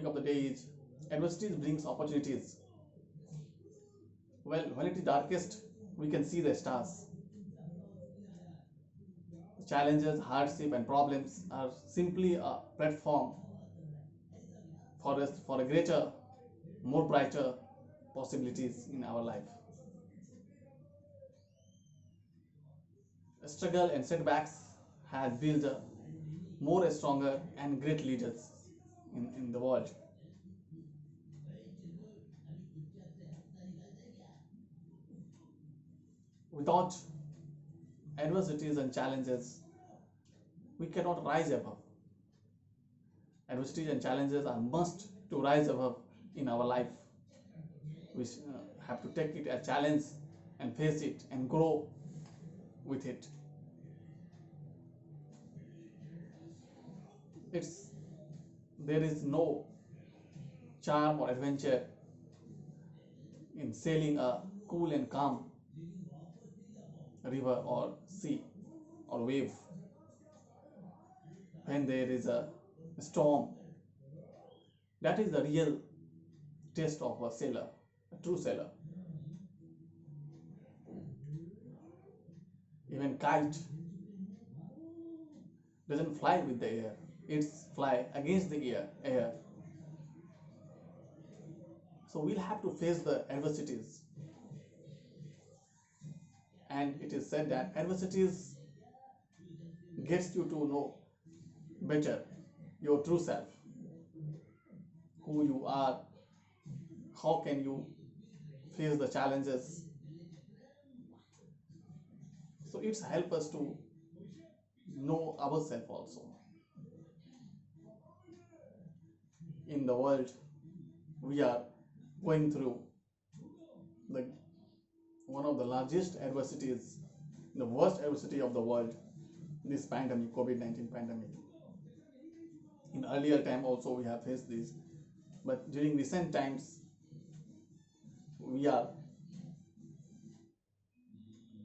of the day is adversity brings opportunities. Well, when it is darkest, we can see the stars. Challenges, hardship, and problems are simply a platform for us for a greater, more brighter possibilities in our life. Struggle and setbacks has built a more stronger and great leaders in the world. Without adversities and challenges, we cannot rise above. Adversities and challenges are must to rise above in our life. We have to take it as a challenge and face it and grow with it. It's there is no charm or adventure in sailing a cool and calm river or sea or wave. When there is a storm, that is the real test of a sailor, a true sailor. Even kite doesn't fly with the air, it's fly against the air. So we'll have to face the adversities. And it is said that adversities gets you to know better your true self, who you are, how can you face the challenges. So it's help us to know ourselves also. In the world, we are going through the one of the largest adversities, the worst adversity of the world, this pandemic, COVID-19 pandemic. In earlier time also we have faced this, but during recent times we are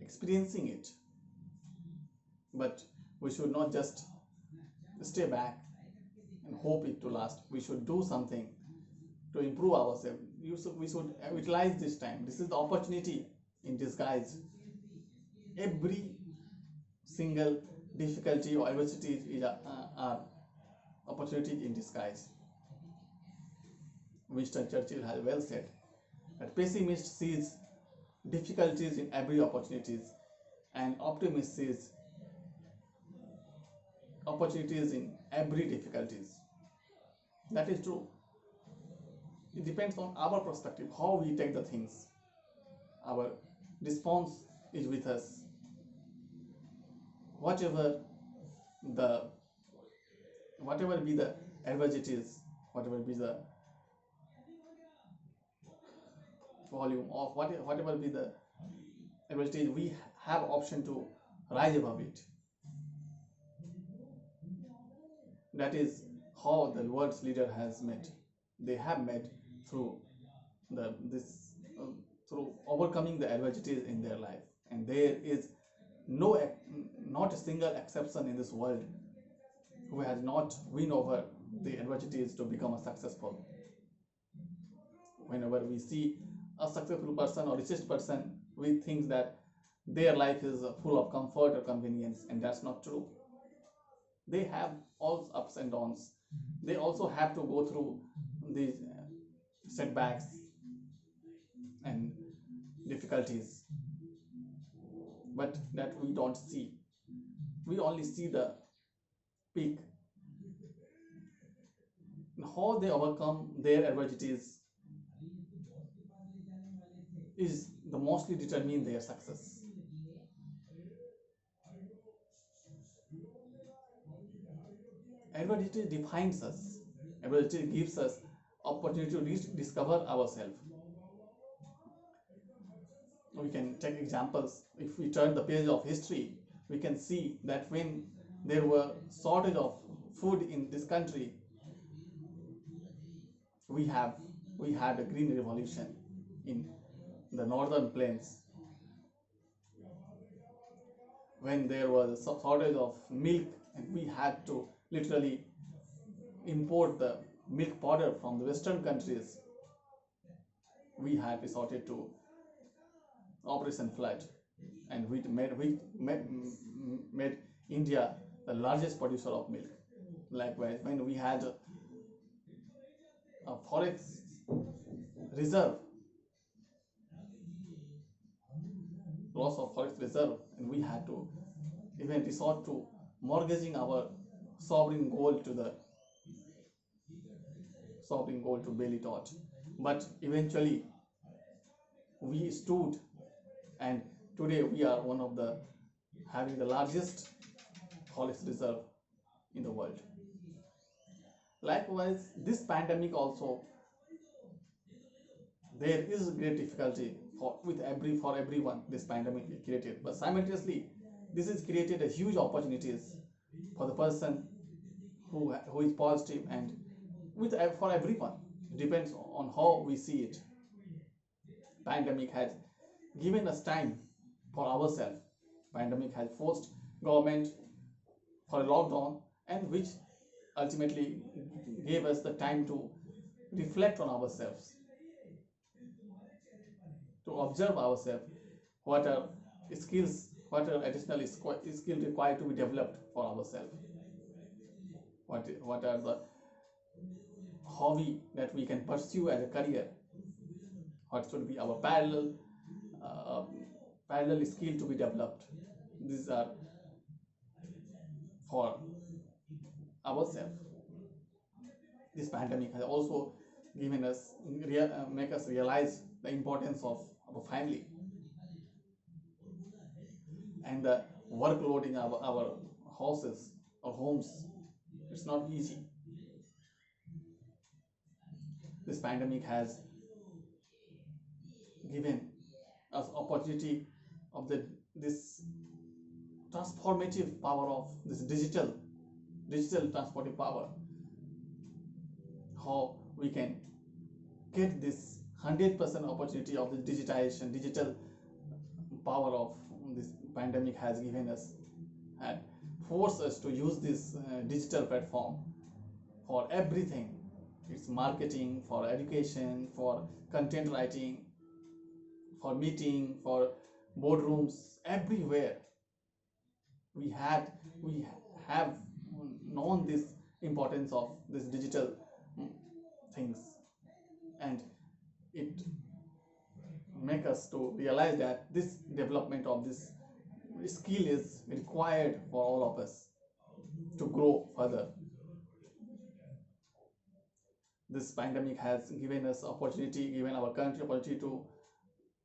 experiencing it. But we should not just stay back and hope it to last. We should do something to improve ourselves. We should utilize this time. This is the opportunity in disguise. Every single difficulty or adversity is a opportunity in disguise. Winston Churchill has well said that pessimist sees difficulties in every opportunities, and optimist sees opportunities in every difficulties. That is true. It depends on our perspective, how we take the things. Our response is with us. Whatever be the adversities, whatever be the volume of whatever be the adversities, we have option to rise above it. That is how the world's leader has met. They have met through through overcoming the adversities in their life, and there is not a single exception in this world who has not win over the adversities to become a successful. Whenever we see a successful person or richest person, we think that their life is full of comfort or convenience, and that's not true. They have all ups and downs. They also have to go through these setbacks and difficulties, but that we don't see. We only see the peak. How they overcome their adversities is the mostly determine their success. Adversity defines us. Adversity gives us opportunity to discover ourselves. We can take examples. If we turn the page of history, we can see that when there were shortage of food in this country, we had a green revolution in the northern plains. When there was a shortage of milk and we had to literally import the milk powder from the Western countries, we had resorted to Operation Flood, and we made India the largest producer of milk. Likewise, when we had a forest reserve, loss of forest reserve, and we had to even resort to mortgaging our sovereign gold to the sovereign gold to bail it out. But eventually, we stood, and today we are one of the having the largest forest reserve in the world. Likewise, this pandemic also, there is great difficulty for everyone this pandemic created, but simultaneously this has created a huge opportunities for the person who is positive, and for everyone. It depends on how we see it. Pandemic has given us time for ourselves. Pandemic has forced government for a lockdown, and which ultimately gave us the time to reflect on ourselves, to observe ourselves, what are skills, what are additional skill required to be developed for ourselves, what are the hobby that we can pursue as a career, what should be our uh, parallel skill to be developed. These are for ourselves. This pandemic has also given us make us realize the importance of our family, and the workload in our houses or homes. It's not easy. This pandemic has given us opportunity of this transformative power of this digital transformative power, how we can get this 100% opportunity of the digitization, digital power of this pandemic has given us, and force us to use this digital platform for everything. It's marketing, for education, for content writing, for meeting, for boardrooms, everywhere. We have known this importance of this digital things, and it make us to realize that this development of this skill is required for all of us to grow further. This pandemic has given us opportunity, given our country opportunity to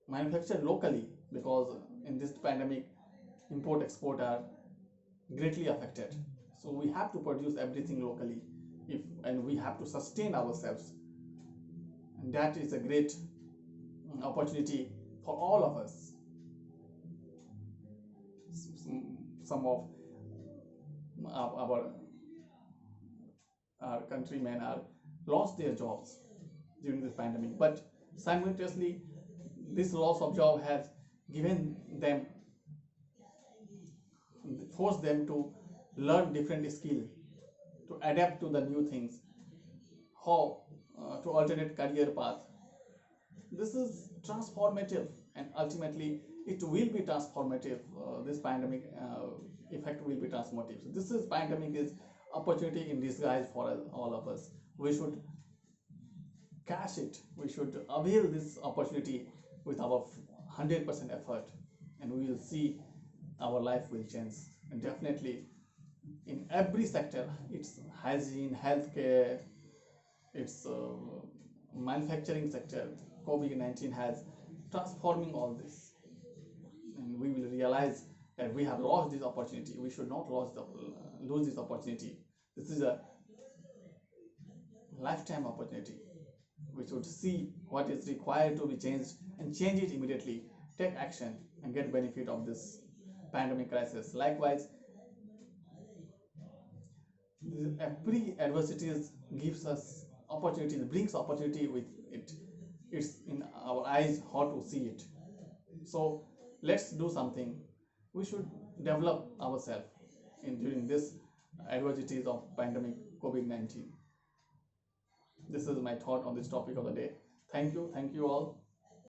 manufacture locally, because in this pandemic import export are greatly affected. So we have to produce everything locally, and we have to sustain ourselves, and that is a great opportunity for all of us. Some of our countrymen are lost their jobs during this pandemic, but simultaneously this loss of job has given them, forced them to learn different skill, to adapt to the new things, how to alternate career path. This is transformative, and ultimately it will be transformative. This pandemic effect will be transformative. So this is pandemic is opportunity in disguise for all of us. We should cash it. We should avail this opportunity with our 100% effort, and we will see our life will change. And definitely in every sector, it's hygiene, healthcare, it's manufacturing sector, COVID-19 has transforming all this, and we will realize that we have lost this opportunity. We should not lose this opportunity. This is a lifetime opportunity. We should see what is required to be changed and change it immediately. Take action and get benefit of this pandemic crisis. Likewise, every adversity gives us opportunity, brings opportunity with it. It's in our eyes how to see it. So let's do something. We should develop ourselves during this adversities of pandemic COVID-19. this is my thought on this topic of the day. Thank you all.